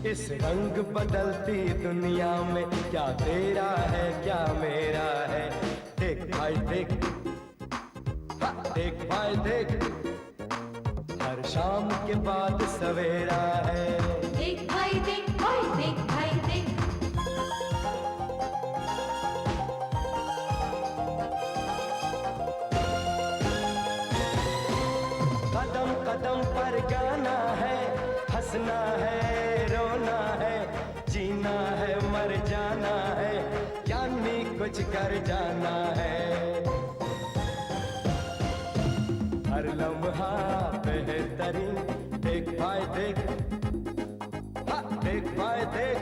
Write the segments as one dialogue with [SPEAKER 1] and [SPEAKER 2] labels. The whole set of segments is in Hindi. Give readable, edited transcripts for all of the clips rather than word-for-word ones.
[SPEAKER 1] इस रंग बदलती दुनिया में क्या तेरा है क्या मेरा है। देख भाई देख, देख भाई देख, हर शाम के बाद सवेरा है।
[SPEAKER 2] देख भाई देख, ओए देख भाई देख।
[SPEAKER 1] कदम कदम पर गाना है, हंसना है, रोना है, जीना है, मर जाना है, यानी कुछ कर जाना है। हर लम्हा बेहतरीन, देख भाई देख, देख भाई देख,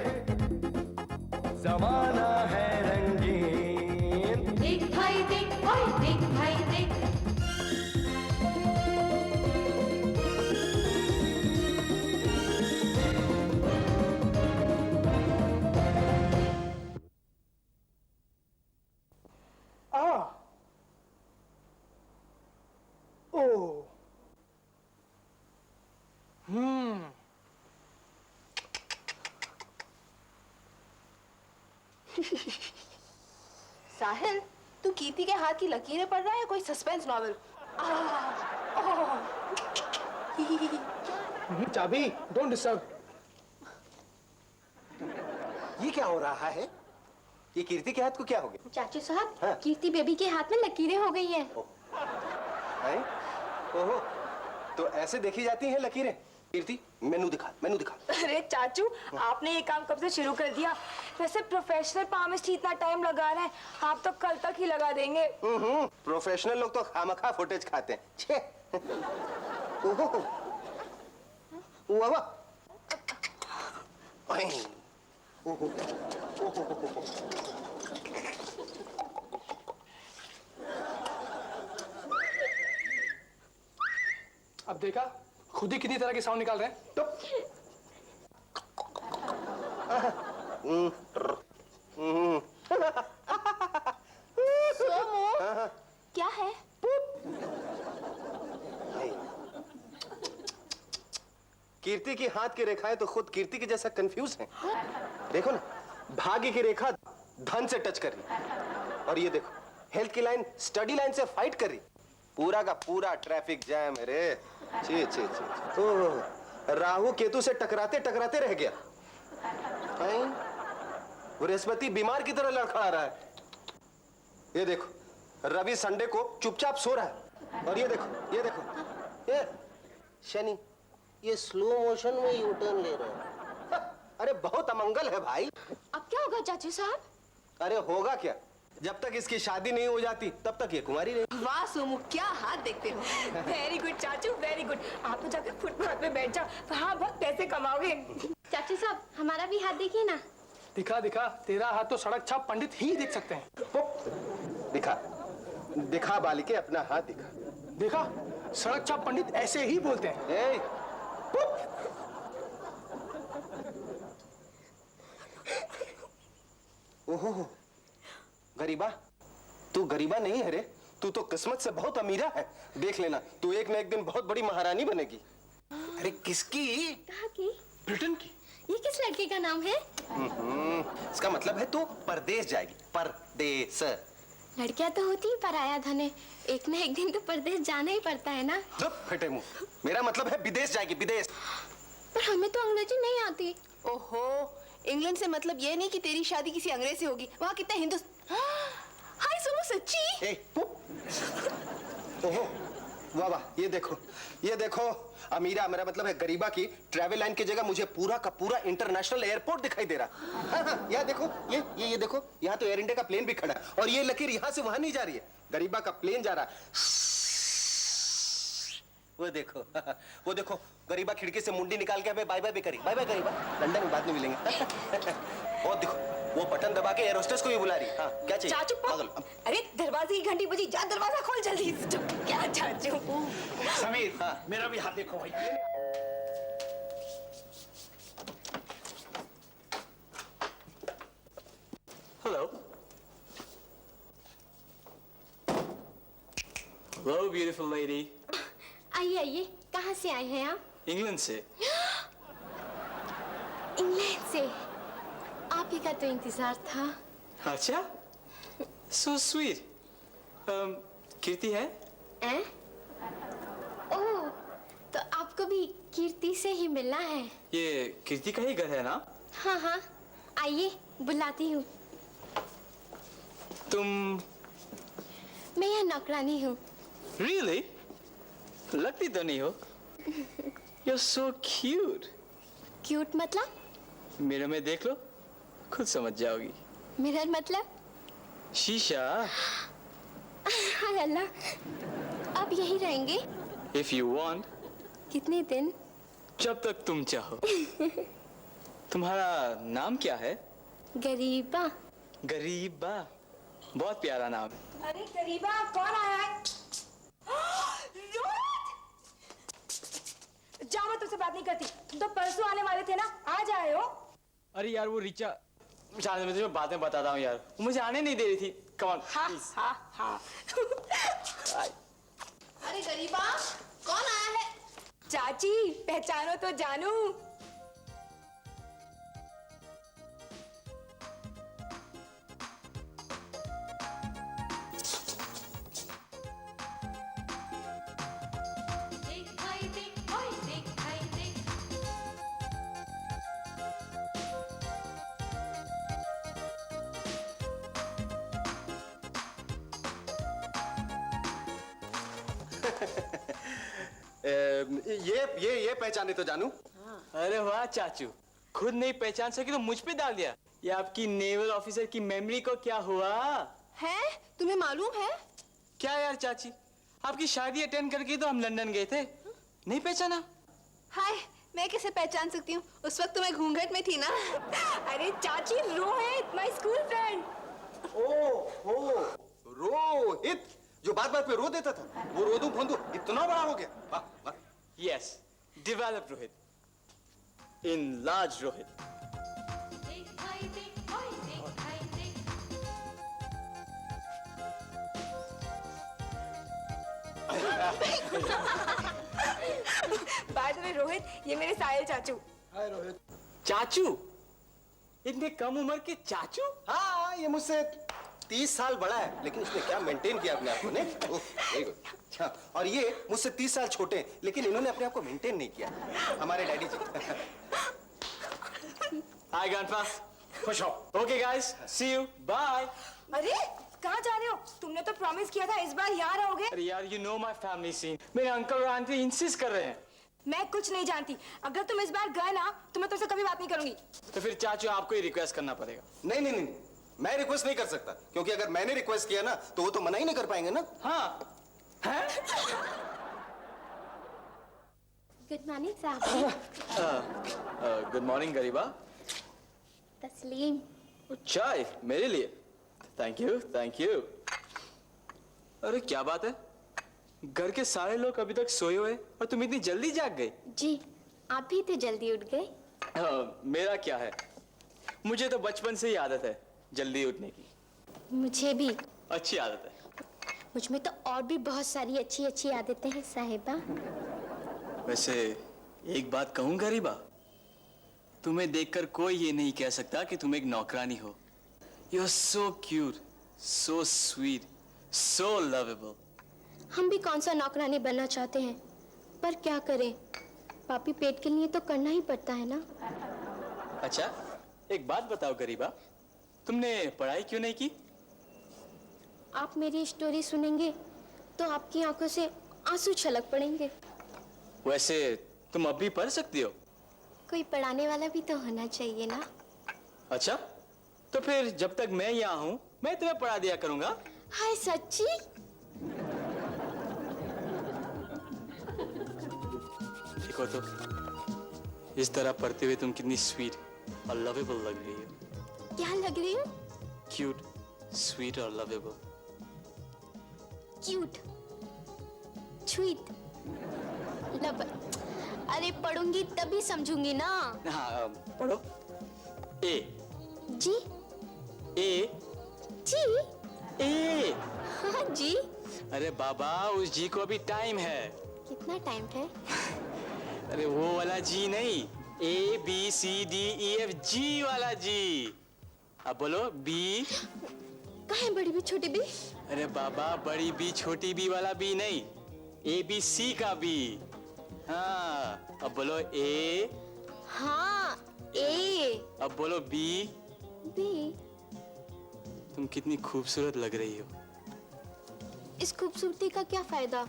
[SPEAKER 1] जमाना है रंगीन।
[SPEAKER 2] देख भाई देख, ओए देख भाई देख।
[SPEAKER 3] साहिल, तू कीर्ति के हाथ की लकीरें पढ़ रहा है या कोई सस्पेंस नॉवेल?
[SPEAKER 4] चाबी, डोंट डिस्टर्ब।
[SPEAKER 5] ये क्या हो रहा है? ये कीर्ति के हाथ को क्या हो गया?
[SPEAKER 3] चाचू साहब,
[SPEAKER 5] हाँ?
[SPEAKER 3] कीर्ति बेबी के हाथ में लकीरें हो गई हैं।
[SPEAKER 5] हैं? ओहो, तो ऐसे देखी जाती हैं लकीरें? कीर्ति, मेनू दिखा, मेनू दिखा।
[SPEAKER 6] अरे चाचू, आपने ये काम कब से शुरू कर दिया? वैसे प्रोफेशनल पामिस्ट ही इतना टाइम लगा रहे हैं, आप तो कल तक ही लगा देंगे।
[SPEAKER 5] प्रोफेशनल लोग तो खामखा फुटेज खाते हैं। छे। ओहो, वाह, ओहो, ओहो।
[SPEAKER 4] अब देखा, खुद ही कितनी तरह के साउंड निकाल रहे हैं। तो
[SPEAKER 3] क्या है?
[SPEAKER 5] कीर्ति की हाथ की रेखाएं तो खुद कीर्ति के जैसा कंफ्यूज हैं। देखो ना, भाग्य की रेखा धन से टच कर रही, और ये देखो हेल्थ की लाइन स्टडी लाइन से फाइट कर रही। पूरा का पूरा ट्रैफिक जैम है रे। ची ची ची। ओह, राहु केतु से टकराते टकराते रह गया। बृहस्पति बीमार की तरह लड़खड़ा रहा है। ये देखो रवि संडे को चुपचाप सो रहा है, और ये देखो ये देखो ये शनि ये स्लो मोशन में यू टर्न ले रहा है। अरे बहुत अमंगल है भाई।
[SPEAKER 3] अब क्या होगा चाचू साहब?
[SPEAKER 5] अरे होगा क्या, जब तक इसकी शादी नहीं हो जाती तब तक ये कुंवारी रहेगी।
[SPEAKER 6] वाह सोमू, क्या हाथ देखते हो। वेरी गुड चाचू, वेरी गुड। आप तो जाकर फुटपाथ पे बैठ जाओ, वहाँ बहुत पैसे कमाओगे।
[SPEAKER 3] चाचू साहब, हमारा भी हाथ देखिए ना।
[SPEAKER 4] दिखा दिखा, तेरा हाथ तो सड़क छाप पंडित ही देख सकते हैं।
[SPEAKER 5] दिखा दिखा बालिके, अपना हाथ दिखा।
[SPEAKER 4] देखा, सड़क छाप पंडित ऐसे ही बोलते हैं।
[SPEAKER 5] ए, ओहो, गरीबा, तू गरीबा नहीं है रे, तू तो किस्मत से बहुत अमीरा है। देख लेना, तू एक न एक दिन बहुत बड़ी महारानी बनेगी।
[SPEAKER 7] अरे किसकी?
[SPEAKER 3] कहाँ की?
[SPEAKER 4] ब्रिटेन की।
[SPEAKER 3] ये किस लड़के का नाम है?
[SPEAKER 5] इसका मतलब है तू परदेश जाएगी। परदेश।
[SPEAKER 3] लड़कियां तो होती ही पराया धन है, एक न एक दिन तो परदेश जाना ही पड़ता है ना।
[SPEAKER 5] चुप फटे मुंह, मेरा मतलब है विदेश जाएगी, विदेश।
[SPEAKER 3] पर हमें तो अंग्रेजी नहीं आती।
[SPEAKER 6] ओहो, इंग्लैंड से मतलब ये नहीं कि तेरी शादी किसी अंग्रेज से होगी। वहाँ कितना हिंदू। हाय सोमू, सच्ची?
[SPEAKER 5] ओहो, वाह वाह, ये देखो ये देखो, अमीरा मेरा मतलब है गरीबा की ट्रैवल लाइन की जगह मुझे पूरा का पूरा इंटरनेशनल एयरपोर्ट दिखाई दे रहा। हाँ, यहाँ देखो, ये देखो, यहाँ तो एयर इंडिया का प्लेन भी खड़ा है, और ये लकीर यहाँ से वहां नहीं जा रही है, गरीबा का प्लेन जा रहा है। वो देखो वो देखो, गरीबा खिड़की से मुंडी निकाल के हमें बाय बाय भी करी। बाय बाय गरीबा, लंदन में बाद में मिलेंगे। और देखो वो बटन दबा के एयर होस्टेस को भी बुला रही। हाँ, क्या चाहिए?
[SPEAKER 6] चाचू पागल। अरे दरवाजे की घंटी बजी, जा दरवाजा खोल जल्दी। क्या चाचू?
[SPEAKER 7] समीर, हाँ, मेरा भी हाथ देखो भाई। हेलो।
[SPEAKER 8] Hello beautiful lady.
[SPEAKER 3] आइए आइए, कहाँ से आए हैं आप?
[SPEAKER 8] इंग्लैंड से।
[SPEAKER 3] इंग्लैंड से। आप ही का तो इंतजार था।
[SPEAKER 8] अच्छा, so sweet. कीर्ति है?
[SPEAKER 3] हैं? ओह, तो आपको भी कीर्ति से ही मिलना है।
[SPEAKER 8] ये कीर्ति का ही घर है ना?
[SPEAKER 3] हाँ हाँ, आइए बुलाती हूँ।
[SPEAKER 8] तुम
[SPEAKER 3] मैं यहाँ नौकरानी हूँ।
[SPEAKER 8] really? लगती तो नहीं हो। You're so cute.
[SPEAKER 3] क्यूट मतलब?
[SPEAKER 8] मिरर में देख लो, खुद समझ जाओगी।
[SPEAKER 3] मिरर मतलब?
[SPEAKER 8] शीशा।
[SPEAKER 3] हाय अल्लाह, अब यही रहेंगे?
[SPEAKER 8] If you want.
[SPEAKER 3] कितने दिन?
[SPEAKER 8] जब तक तुम चाहो। तुम्हारा नाम क्या है?
[SPEAKER 3] गरीबा।
[SPEAKER 8] गरीबा, बहुत प्यारा नाम है।
[SPEAKER 6] अरे गरीबा, कौन आया है? रोहित! जाओ, मैं तुमसे बात नहीं करती। तुम तो परसों आने वाले थे ना, आज आए हो?
[SPEAKER 8] अरे यार वो रिचा, शायद मैं तुझे बातें बताता हूँ यार, वो मुझे आने नहीं दे रही थी। Come on,
[SPEAKER 6] हाँ
[SPEAKER 8] please.
[SPEAKER 6] हाँ हाँ।
[SPEAKER 3] अरे गरीबा, कौन आया है?
[SPEAKER 6] चाची, पहचानो तो जानू।
[SPEAKER 2] देख भाई देख, ओए देख भाई देख।
[SPEAKER 5] ये पहचाने तो जानू।
[SPEAKER 8] अरे वाह चाचू, खुद नहीं पहचान सकी तो मुझ पे डाल दिया। ये आपकी नेवल ऑफिसर की मेमोरी को क्या हुआ?
[SPEAKER 3] है? तुम्हें मालूम है?
[SPEAKER 8] क्या यार चाची, आपकी शादी अटेंड करके तो हम लंदन गए थे, नहीं पहचाना?
[SPEAKER 3] हाय, मैं कैसे पहचान सकती हूँ? उस वक्त तो मैं घूंघट में थी ना।
[SPEAKER 6] अरे चाची, रोहित, माय स्कूल फ्रेंड।
[SPEAKER 5] ओहो, रोहित, जो बात बात पे रो देता था, वो रोदू फोंदू इतना बड़ा हो गया। वाह वाह।
[SPEAKER 8] Yes, develop Rohit, in large Rohit.
[SPEAKER 2] देख भाई देख, ओए देख भाई देख।
[SPEAKER 6] बाय द वे रोहित, ये मेरे साहिल चाचू।
[SPEAKER 8] चाचू? इतने कम उम्र के चाचू?
[SPEAKER 5] हाँ, ये मुझसे 30 साल बड़ा है, लेकिन उसने क्या मेंटेन किया अपने आप को, नहीं? Very good. अच्छा, और ये मुझसे 30 साल छोटे हैं, लेकिन इन्होंने अपने आप को मेंटेन नहीं किया, हमारे डैडी जी।
[SPEAKER 8] हाय ग्रैंडपा, खुश हो? Okay guys, see you, bye.
[SPEAKER 6] अरे कहाँ जा रहे हो? तुमने तो प्रॉमिस किया था इस बार यहाँ रहोगे।
[SPEAKER 8] अरे यार, you know my family scene, मेरे अंकल और आंटी इंसिस्ट कर रहे हैं।
[SPEAKER 6] मैं कुछ नहीं जानती। अगर तुम इस बार गए ना, तो मैं तुमसे कभी बात नहीं करूंगी।
[SPEAKER 8] तो फिर चाचू आपको ही रिक्वेस्ट करना पड़ेगा।
[SPEAKER 5] नहीं नहीं नहीं, मैं रिक्वेस्ट नहीं कर सकता, क्योंकि अगर मैंने रिक्वेस्ट किया ना, तो वो तो मना ही नहीं कर पाएंगे ना।
[SPEAKER 8] हाँ, हैं?
[SPEAKER 3] गुड मॉर्निंग साहब।
[SPEAKER 8] गुड मॉर्निंग गरीबा।
[SPEAKER 3] तस्लीम।
[SPEAKER 8] चाय मेरे लिए? Thank you, thank you. अरे क्या बात है, घर के सारे लोग अभी तक सोए हुए और तुम इतनी जल्दी जाग गई?
[SPEAKER 3] जी, आप भी तो जल्दी उठ गए।
[SPEAKER 8] मेरा क्या है, मुझे तो बचपन से ही आदत है जल्दी उठने की।
[SPEAKER 3] मुझे भी।
[SPEAKER 8] अच्छी आदत है।
[SPEAKER 3] मुझ में तो और भी बहुत सारी अच्छी अच्छी आदतें हैं साहिबा।
[SPEAKER 8] वैसे एक बात कहूँ गरीबा, तुम्हें देखकर कोई ये नहीं कह सकता कि तुम एक नौकरानी हो। You are so cute, so sweet, so lovable.
[SPEAKER 3] हम भी कौन सा नौकरानी बनना चाहते हैं, पर क्या करें, पापी पेट के लिए तो करना ही पड़ता है ना।
[SPEAKER 8] अच्छा, एक बात बताओ गरीबा, तुमने पढ़ाई क्यों नहीं की?
[SPEAKER 3] आप मेरी स्टोरी सुनेंगे तो आपकी आंखों से आंसू छलक पड़ेंगे।
[SPEAKER 8] वैसे तुम अब भी पढ़ सकती हो।
[SPEAKER 3] कोई पढ़ाने वाला भी तो होना चाहिए ना।
[SPEAKER 8] अच्छा, तो फिर जब तक मैं यहाँ हूँ मैं तुम्हें पढ़ा दिया करूंगा।
[SPEAKER 3] हाय सच्ची?
[SPEAKER 8] देखो तो, इस तरह पढ़ते हुए तुम कितनी स्वीट और लवेबल लग रही हो।
[SPEAKER 3] क्या लग रही हूँ?
[SPEAKER 8] क्यूट, स्वीट और लवेबल।
[SPEAKER 3] क्यूट, स्वीट, लब। अरे पढ़ूंगी तभी समझूंगी ना।
[SPEAKER 8] हाँ, पढ़ो। ए।
[SPEAKER 3] जी।
[SPEAKER 8] ए।
[SPEAKER 3] जी।
[SPEAKER 8] ए।
[SPEAKER 3] हाँ जी।
[SPEAKER 8] अरे बाबा, उस जी को अभी टाइम है।
[SPEAKER 3] कितना टाइम है?
[SPEAKER 8] अरे वो वाला जी नहीं, A B C D E F G वाला जी। अब बोलो B।
[SPEAKER 3] कहाँ है बड़ी भी छोटी भी?
[SPEAKER 8] अरे बाबा, बड़ी बी छोटी बी वाला बी नहीं, A B C का B। हाँ, अब बोलो A।
[SPEAKER 3] हाँ, ए।
[SPEAKER 8] अब बोलो B।
[SPEAKER 3] बी।
[SPEAKER 8] तुम कितनी खूबसूरत लग रही हो।
[SPEAKER 3] इस खूबसूरती का क्या फायदा?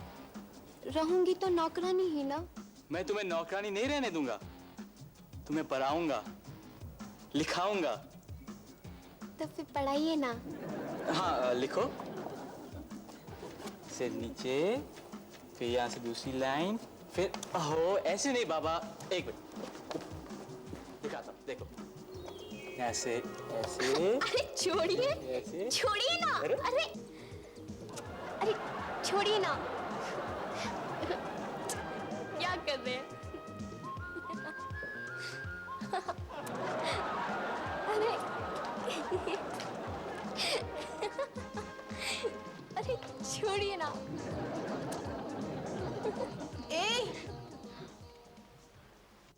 [SPEAKER 3] रहूंगी तो नौकरानी ही ना।
[SPEAKER 8] मैं तुम्हें नौकरानी नहीं रहने दूंगा, तुम्हें पढ़ाऊंगा, लिखाऊंगा।
[SPEAKER 3] तो फिर पढ़ाइए ना।
[SPEAKER 8] हाँ, लिखो। से नीचे, फिर यहाँ से दूसरी लाइन, फिर हो ऐसे नहीं बाबा, एक मिनट दिखाता हूँ, देखो ऐसे ऐसे।
[SPEAKER 3] अरे छोड़िए,
[SPEAKER 8] ऐसे।
[SPEAKER 3] छोड़िए ना।
[SPEAKER 8] अरे।
[SPEAKER 3] अरे अरे छोड़िए ना। क्या कर रहे हैं? अरे अरे छोड़िए ना।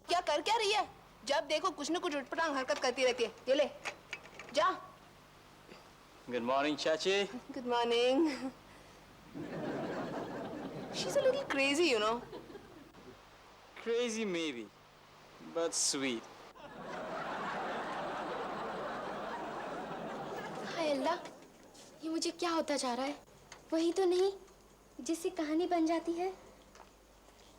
[SPEAKER 9] क्या कर क्या रही है? जब देखो कुछ न कुछ उटपटांग हरकत करती रहती है। ये ले, जा।
[SPEAKER 8] गुड मॉर्निंग चाची।
[SPEAKER 9] Good morning. She's a little crazy, you know.
[SPEAKER 8] Crazy maybe, but sweet.
[SPEAKER 3] हाय अल्लाह, ये मुझे क्या होता जा रहा है? वही तो नहीं जिससे कहानी बन जाती है।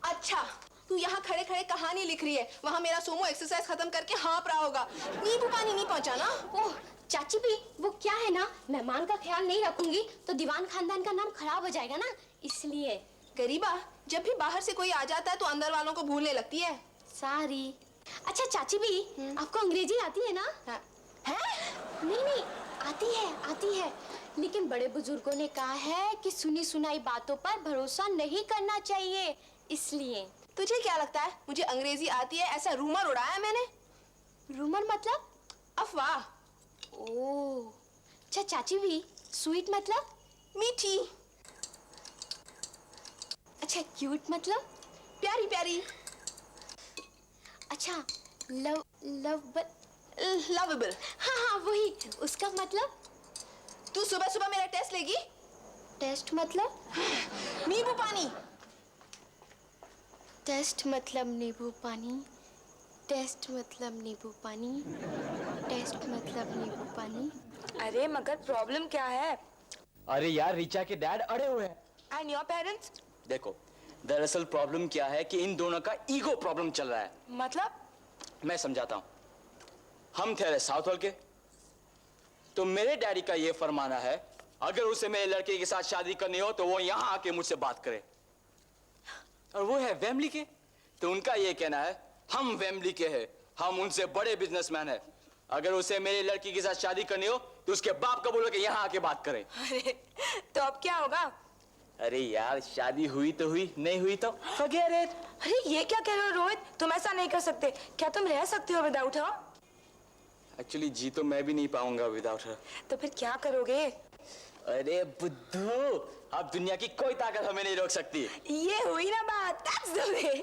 [SPEAKER 9] अच्छा, तू यहाँ खड़े खड़े कहानी लिख रही है, वहाँ मेरा सोमो एक्सरसाइज खत्म करके हाँप रहा होगा। नींबू पानी नहीं पहुँचा ना?
[SPEAKER 3] ओह चाची भी, वो क्या है ना, मेहमान का ख्याल नहीं रखूंगी तो दीवान खानदान का नाम खराब हो जाएगा ना, इसलिए।
[SPEAKER 9] गरीबा, जब भी बाहर से कोई आ जाता है तो अंदर वालों को भूलने लगती है।
[SPEAKER 3] सारी। अच्छा चाची भी, आपको अंग्रेजी आती है ना?
[SPEAKER 9] हाँ। हैं?
[SPEAKER 3] नहीं नहीं, आती है, लेकिन बड़े बुजुर्गों ने कहा है कि सुनी सुनाई बातों पर भरोसा नहीं करना चाहिए, इसलिए।
[SPEAKER 9] तुझे क्या लगता है मुझे अंग्रेजी आती है? ऐसा रूमर उड़ाया मैंने।
[SPEAKER 3] रूमर मतलब?
[SPEAKER 9] अफवाह।
[SPEAKER 3] ओह, अच्छा चाची भी, स्वीट मतलब?
[SPEAKER 9] मीठी।
[SPEAKER 3] अच्छा क्यूट मतलब?
[SPEAKER 9] प्यारी प्यारी।
[SPEAKER 3] अच्छा
[SPEAKER 9] लवेबल।
[SPEAKER 3] हाँ वही, उसका मतलब?
[SPEAKER 9] तू सुबह सुबह मेरा टेस्ट लेगी?
[SPEAKER 3] टेस्ट मतलब?
[SPEAKER 9] नींबू पानी।
[SPEAKER 3] टेस्ट मतलब नींबू पानी, टेस्ट मतलब नींबू पानी, टेस्ट मतलब नींबू पानी।
[SPEAKER 6] अरे मगर प्रॉब्लम क्या है?
[SPEAKER 8] अरे यार, रिचा के डैड अड़े हुए हैं।
[SPEAKER 6] And your parents?
[SPEAKER 8] देखो, दरअसल प्रॉब्लम क्या है कि इन दोनों का ईगो प्रॉब्लम चल रहा है।
[SPEAKER 6] मतलब?
[SPEAKER 8] मैं समझाता हूँ। हम ठहरे साउथ हॉल के, तो मेरे डैडी का ये फरमाना है, अगर उसे मेरे लड़के के साथ शादी करनी हो तो वो यहाँ आके मुझसे बात करे। और वो है वेम्बली के, तो उनका ये कहना है, हम वेम्बली के हैं, हम उनसे बड़े बिजनेसमैन हैं, अगर उसे मेरी लड़की के साथ शादी करनी हो तो उसके बाप को बोलो कि यहाँ आके बात करें।
[SPEAKER 6] अरे तो अब क्या होगा?
[SPEAKER 8] अरे यार, शादी हुई तो हुई, नहीं हुई तो forget it।
[SPEAKER 6] अरे ये क्या कह रहे हो रोहित? तुम ऐसा नहीं कर सकते। क्या तुम रह सकते हो विदाउट हर?
[SPEAKER 8] एक्चुअली जी तो मैं भी नहीं पाऊंगा विदाउट हर।
[SPEAKER 6] तो फिर क्या करोगे?
[SPEAKER 8] अरे बुद्धू, अब दुनिया की कोई ताकत हमें नहीं रोक सकती।
[SPEAKER 6] ये हुई ना बात। That's the way।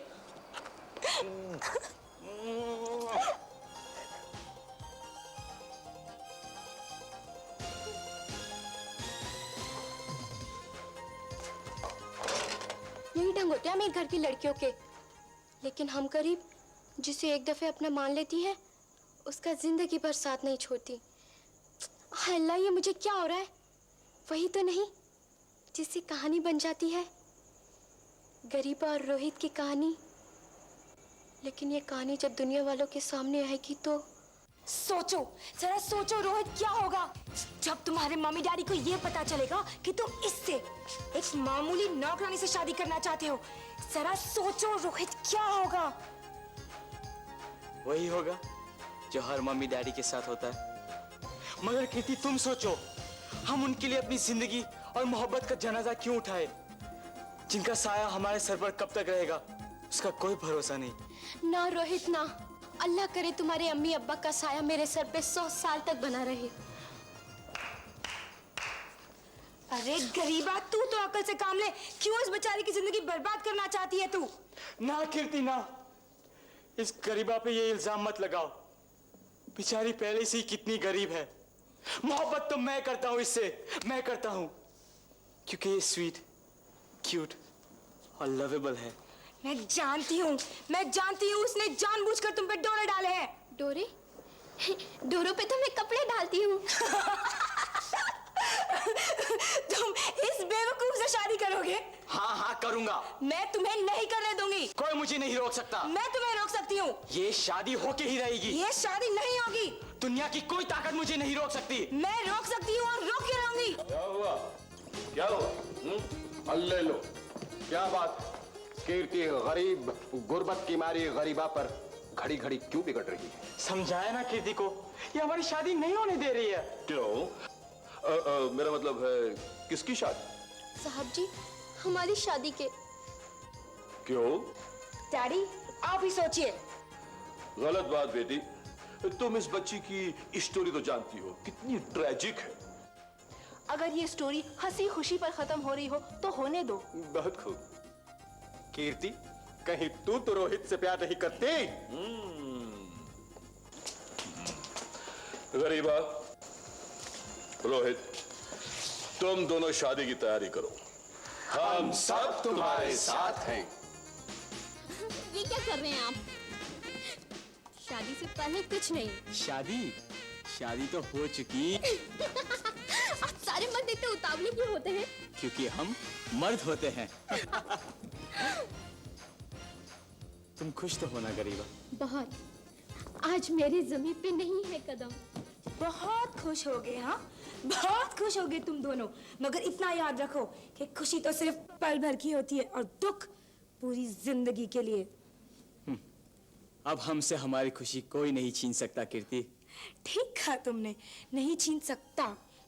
[SPEAKER 3] यही ढंग होते हैं मेरे घर की लड़कियों के, लेकिन हम करीब जिसे एक दफे अपना मान लेती है उसका जिंदगी भर साथ नहीं छोड़ती। हाय अल्लाह, ये मुझे क्या हो रहा है? वही तो नहीं जिससे कहानी बन जाती है, गरीबा और रोहित की कहानी। लेकिन ये कहानी जब दुनिया वालों के सामने आएगी तो
[SPEAKER 6] सोचो, जरा सोचो रोहित, क्या होगा जब तुम्हारे मम्मी डैडी को ये पता चलेगा कि तुम इससे, एक मामूली नौकरानी से शादी करना चाहते हो। जरा सोचो रोहित, क्या होगा?
[SPEAKER 8] वही होगा जो हर मम्मी डैडी के साथ होता है। मगर कीर्ति, तुम सोचो, हम उनके लिए अपनी जिंदगी और मोहब्बत का जनाजा क्यों उठाए? जिनका साया हमारे सर पर कब तक रहेगा उसका कोई भरोसा नहीं।
[SPEAKER 3] ना रोहित ना, अल्लाह करे तुम्हारे अम्मी अब्बा का साया मेरे सर पे 100 साल तक बना रहे।
[SPEAKER 6] अरे गरीबा, तू तो अकल से काम ले। क्यों इस बेचारे की जिंदगी बर्बाद करना चाहती है तू?
[SPEAKER 8] ना कीर्ति ना, इस गरीबा पे ये इल्जाम मत लगाओ। बेचारी पहले से ही कितनी गरीब है। मोहब्बत तो मैं करता हूं इससे, मैं करता हूं क्योंकि ये स्वीट, क्यूट और लवेबल है।
[SPEAKER 6] मैं जानती हूँ उसने जानबूझकर तुम पे डोरे डाले हैं।
[SPEAKER 3] डोरे? डोरों पे तो मैं कपड़े डालती हूँ।
[SPEAKER 6] तुम इस बेवकूफ से शादी करोगे?
[SPEAKER 8] हाँ हाँ करूंगा।
[SPEAKER 6] मैं तुम्हें नहीं करने दूंगी।
[SPEAKER 8] कोई मुझे नहीं रोक सकता।
[SPEAKER 6] मैं तुम्हें रोक सकती हूँ।
[SPEAKER 8] ये शादी होके ही रहेगी।
[SPEAKER 6] ये शादी नहीं होगी।
[SPEAKER 8] दुनिया की कोई ताकत मुझे नहीं रोक सकती।
[SPEAKER 6] मैं रोक सकती हूँ और रोक के रहूंगी।
[SPEAKER 10] क्या हुआ? क्या हुआ? अल्ले लो, क्या बात? कीर्ति गरीब गुर्बत की मारी गरीबा पर घड़ी घड़ी क्यों बिगड़ रही है?
[SPEAKER 8] समझाया ना कीर्ति को, ये हमारी शादी नहीं होने दे रही है।
[SPEAKER 10] क्यों? मेरा मतलब है किसकी शादी?
[SPEAKER 3] साहब जी, हमारी शादी के।
[SPEAKER 10] क्यों?
[SPEAKER 6] डैडी आप ही सोचिए।
[SPEAKER 10] गलत बात बेटी। तुम इस बच्ची की स्टोरी तो जानती हो, कितनी ट्रेजिक है।
[SPEAKER 9] अगर ये स्टोरी हंसी खुशी पर खत्म हो रही हो तो होने दो।
[SPEAKER 5] बहुत खूब। कीर्ति, कहीं तू तो रोहित से प्यार नहीं करती?
[SPEAKER 10] गरीबा, रोहित, तुम दोनों शादी की तैयारी करो, हम सब तुम्हारे साथ हैं।
[SPEAKER 3] ये क्या कर रहे हैं आप? शादी से पहले कुछ नहीं।
[SPEAKER 8] शादी तो हो चुकी।
[SPEAKER 3] आप सारे मर्द इतने उतावले क्यों होते हैं?
[SPEAKER 8] क्योंकि हम मर्द होते हैं। तुम खुश तो होना गरीबा।
[SPEAKER 3] बहुत। आज मेरी जमीन पे नहीं है कदम।
[SPEAKER 6] बहुत खुश हो गए। हाँ, बहुत खुश हो गए तुम दोनों। मगर इतना याद रखो कि खुशी तो सिर्फ पल भर की होती है और दुख पूरी जिंदगी के लिए।
[SPEAKER 8] अब हमसे हमारी खुशी कोई नहीं छीन सकता कीर्ति।
[SPEAKER 6] ठीक कहा तुमने, नहीं छीन सकता,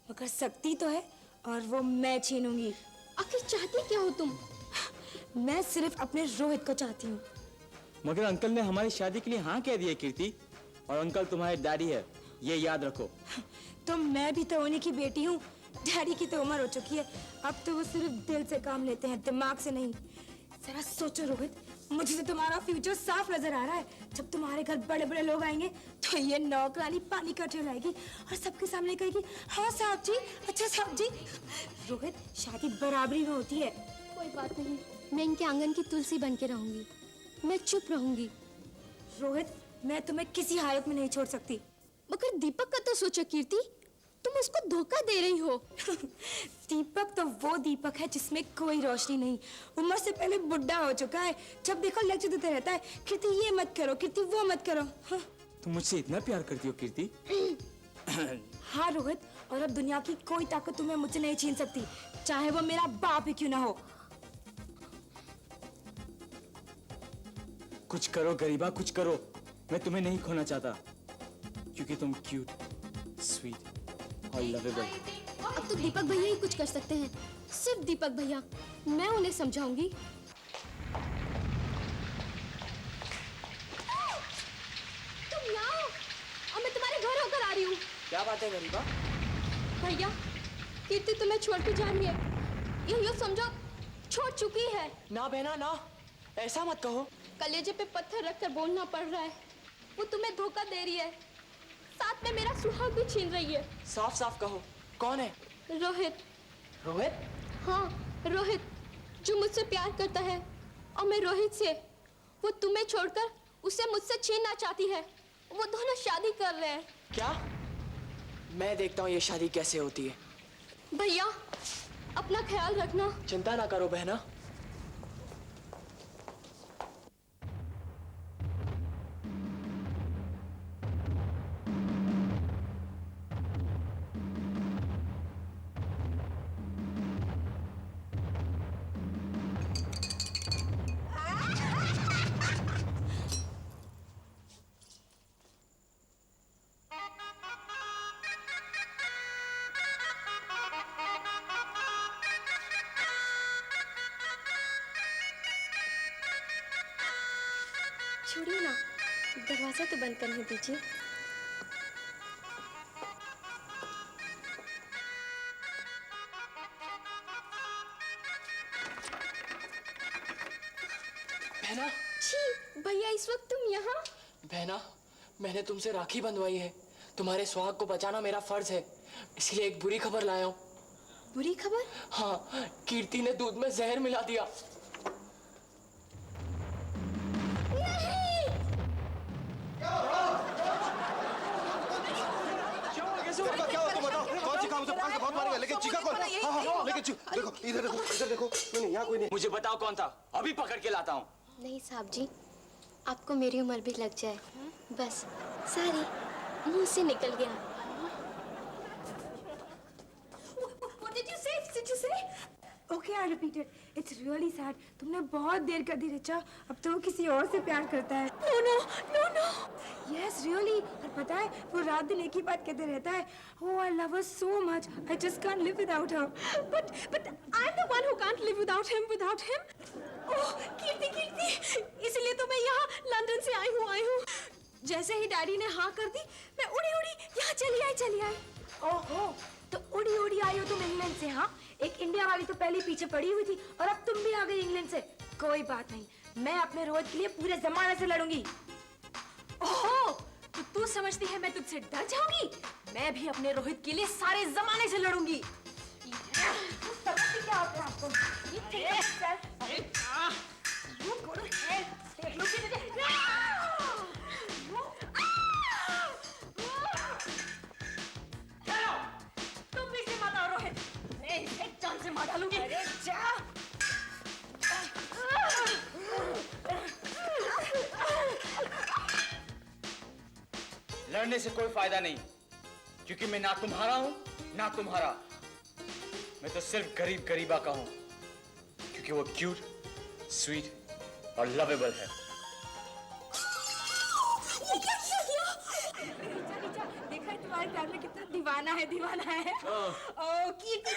[SPEAKER 6] मगर सकती तो है, और वो मैं छीनूंगी।
[SPEAKER 3] आखिर चाहती क्या हो तुम?
[SPEAKER 6] मैं सिर्फ अपने रोहित को चाहती हूँ।
[SPEAKER 8] मगर अंकल ने हमारी शादी के लिए हाँ कह दिया कीर्ति, और अंकल तुम्हारे डैडी है, ये याद रखो।
[SPEAKER 6] तो मैं भी तो उन्हीं की बेटी हूँ। डैडी की तो उम्र हो चुकी है, अब तो वो सिर्फ दिल से काम लेते हैं, दिमाग से नहीं। जरा सोचो रोहित, मुझे तो तुम्हारा फ्यूचर साफ नजर आ रहा है। जब तुम्हारे घर बड़े बड़े लोग आएंगे तो ये नौकरानी पानी का ढेर लाएगी और सबके सामने कहेगी, हाँ साहब जी, अच्छा साहब जी। रोहित, शादी बराबरी में होती है।
[SPEAKER 3] कोई बात नहीं, मैं इनके आंगन की तुलसी बन के रहूंगी। मैं चुप रहूंगी।
[SPEAKER 6] रोहित, मैं तुम्हें किसी हालत में नहीं छोड़ सकती।
[SPEAKER 3] मगर दीपक का तो सोचो कीर्ति, तुम उसको धोखा दे रही हो।
[SPEAKER 6] दीपक तो वो दीपक है जिसमें कोई रोशनी नहीं, उम्र से पहले बुढ़ा हो चुका है। जब देखो लेक्चर देते रहता है, कीर्ति ये मत करो, कीर्ति वो मत करो। हाँ।
[SPEAKER 8] तुम मुझसे इतना प्यार करती हो कीर्ति?
[SPEAKER 6] हाँ रोहित, और अब दुनिया की कोई ताकत तुम्हें मुझसे नहीं छीन सकती, चाहे वो मेरा बाप ही क्यों ना हो।
[SPEAKER 8] कुछ करो गरीबा, कुछ करो। मैं तुम्हें नहीं खोना चाहता, क्योंकि तुम क्यूट, स्वीट और लवेबल।
[SPEAKER 3] अब तो दीपक भैया ही कुछ कर सकते हैं, सिर्फ दीपक भैया। मैं उन्हें समझाऊंगी। तुम यहाँ हो और मैं तुम्हारे घर होकर आ रही हूँ।
[SPEAKER 4] क्या बात है गरीबा?
[SPEAKER 3] भैया, कीर्ति तुम्हें छोड़ के जा रही है। ये समझो, छोड़ चुकी है।
[SPEAKER 4] ना बहना ना, ऐसा मत कहो।
[SPEAKER 3] कलेजे पे पत्थर रखकर बोलना पड़ रहा है। वो तुम्हें धोखा दे रही है, साथ में मेरा सुहाग भी छीन रही है।
[SPEAKER 4] साफ साफ कहो, कौन है?
[SPEAKER 3] रोहित।
[SPEAKER 4] रोहित?
[SPEAKER 3] हाँ, रोहित, जो मुझसे प्यार करता है और मैं रोहित से। वो तुम्हें छोड़कर उसे मुझसे छीनना चाहती है। वो दोनों शादी कर रहे हैं।
[SPEAKER 4] क्या? मैं देखता हूँ ये शादी कैसे होती है।
[SPEAKER 3] भैया, अपना ख्याल रखना।
[SPEAKER 4] चिंता ना करो बहना।
[SPEAKER 3] छोड़िए ना, दरवाजा तो बंद करने दीजिए।
[SPEAKER 4] बहना बहना,
[SPEAKER 3] छी, भैया इस वक्त तुम यहाँ?
[SPEAKER 4] बहना, मैंने तुमसे राखी बंधवाई है। तुम्हारे सुहाग को बचाना मेरा फर्ज है, इसलिए एक बुरी खबर लाया हूँ।
[SPEAKER 3] बुरी खबर?
[SPEAKER 4] हाँ, कीर्ति ने दूध में जहर मिला दिया।
[SPEAKER 5] क्या हुआ तुम बताओ? कौन सी मुझे पकड़ के बहुत मारेगा, लेकिन चीका कौन? हाँ, लेकिन देखो इधर देखो, इधर देखो। नहीं, यहाँ कोई नहीं।
[SPEAKER 8] मुझे बताओ कौन था, अभी पकड़ के लाता हूँ।
[SPEAKER 3] नहीं साहब जी, आपको मेरी उम्र भी लग जाए, बस सारी मुंह से निकल गया।
[SPEAKER 6] What did you say? Did you say? Okay, I repeated. It's really sad. तुमने बहुत देर कर दी रिचा। अब तो वो किसी और से प्यार करता है। No, no, no, no. Yes, really. और पता है, वो रात दिन एक ही बात कहते रहता है। Oh, I love her so much. I just can't live without her. But I'm the one who can't live without him. Oh, कीर्ति, इसलिए तो मैं यहाँ लंदन से आई हूँ। जैसे ही डैडी ने हाँ कर दी, मैं उड़ी यहाँ चली आई। ओहो, तो उड़ी आई हो तुम इंग्लैंड से? हाँ, एक इंडिया वाली तो पहले पीछे पड़ी हुई थी और अब तुम भी आ गई इंग्लैंड से। कोई बात नहीं, मैं अपने रोहित के लिए पूरे जमाने से लड़ूंगी। ओहो, तो तू समझती है मैं तुझसे डर जाऊंगी? मैं भी अपने रोहित के लिए सारे जमाने से लड़ूंगी। समझती क्या होता है आपको? तुम भी से मत आओ रोहित, मैं एक जान से मार डालूंगी। अरे जा।
[SPEAKER 8] लड़ने से कोई फायदा नहीं, क्योंकि मैं ना तुम्हारा हूं ना तुम्हारा। मैं तो सिर्फ गरीबा का हूं, क्योंकि वो क्यूट, स्वीट और लवेबल है।
[SPEAKER 6] देखा तुम्हारे प्यार में कितना दीवाना है। ओह कीर्ति,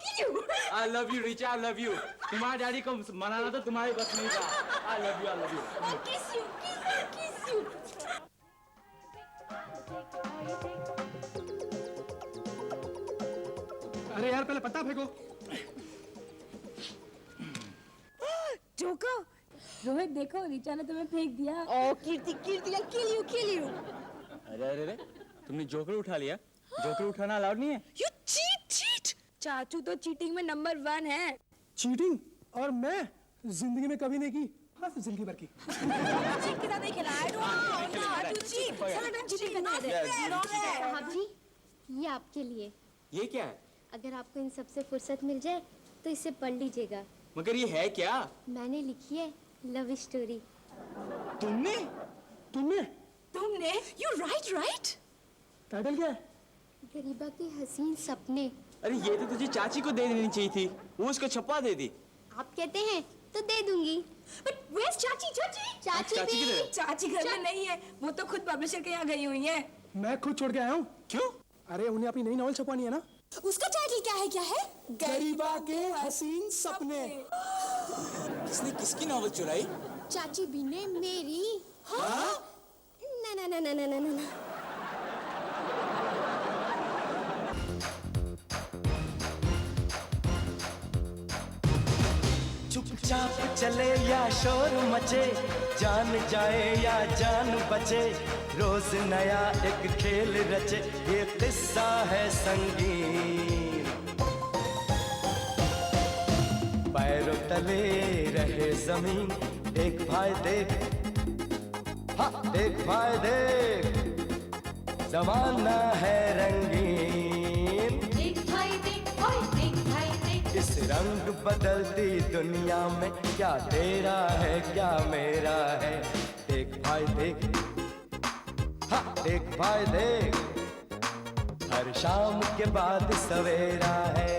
[SPEAKER 6] kill you.
[SPEAKER 8] I love you, Richa, I love you. तुम्हारे डैडी को मनाना तो तुम्हारे बस नहीं था। I love you.
[SPEAKER 6] Oh, kiss you.
[SPEAKER 4] अरे यार, पहले पत्ता फेंको।
[SPEAKER 6] जोको, रोहित देखो, रिचा ने तुम्हें फेंक दिया। ओह कीर्ति, kill you.
[SPEAKER 8] अरे, तुमने जोकर उठा लिया? जोकर उठाना अलाउड नहीं है।
[SPEAKER 6] You cheat. चाचू तो चीटिंग में नंबर 1 है।
[SPEAKER 4] चीटिंग? और मैं जिंदगी में कभी नहीं की। हाँ, जिंदगी भर की।
[SPEAKER 6] चीट के साथ नहीं खेला है। चाचू चीट। सारा टाइम चीटिंग करना है।
[SPEAKER 3] साहब जी, ये आपके लिए।
[SPEAKER 8] ये क्या है?
[SPEAKER 3] अगर आपको इन सबसे फुर्सत मिल जाए तो इसे पढ़ लीजिएगा।
[SPEAKER 8] मगर ये है क्या?
[SPEAKER 3] मैंने लिखी है लव स्टोरी।
[SPEAKER 8] तुमने?
[SPEAKER 6] You right?
[SPEAKER 4] टाइटल क्या है?
[SPEAKER 3] गरीबा के हसीन सपने।
[SPEAKER 8] अरे ये तो तुझे चाची को दे देनी चाहिए थी, वो उसको छपवा दे दी।
[SPEAKER 3] आप कहते हैं तो दे दूंगी।
[SPEAKER 6] But where's चाची?
[SPEAKER 8] चाची किधर है?
[SPEAKER 6] चाची घर में नहीं है, वो तो खुद पब्लिशर के यहाँ गई हुई है।
[SPEAKER 4] मैं खुद छोड़ के आया हूँ।
[SPEAKER 8] क्यों?
[SPEAKER 4] अरे उन्हें अपनी नई नॉवल छपवानी है ना।
[SPEAKER 6] उसका टाइटल क्या है?
[SPEAKER 4] गरीबा के हसीन सपने।
[SPEAKER 8] किसने किसकी नॉवल चुराई?
[SPEAKER 3] चाची भी ने मेरी। हाँ? ना।
[SPEAKER 1] चुपचाप चले या शोर मचे, जान जाए या जान बचे, रोज नया एक खेल रचे, ये किस्सा है संगीन। पैरों तले रहे जमीन, देख भाई देख, हाँ देख भाई देख, जमाना है रंगीन।
[SPEAKER 2] देख भाई देख, ओए देख भाई देख।
[SPEAKER 1] इस रंग बदलती दुनिया में क्या तेरा है क्या मेरा है, देख भाई देख, हाँ देख भाई देख, हर शाम के बाद सवेरा है।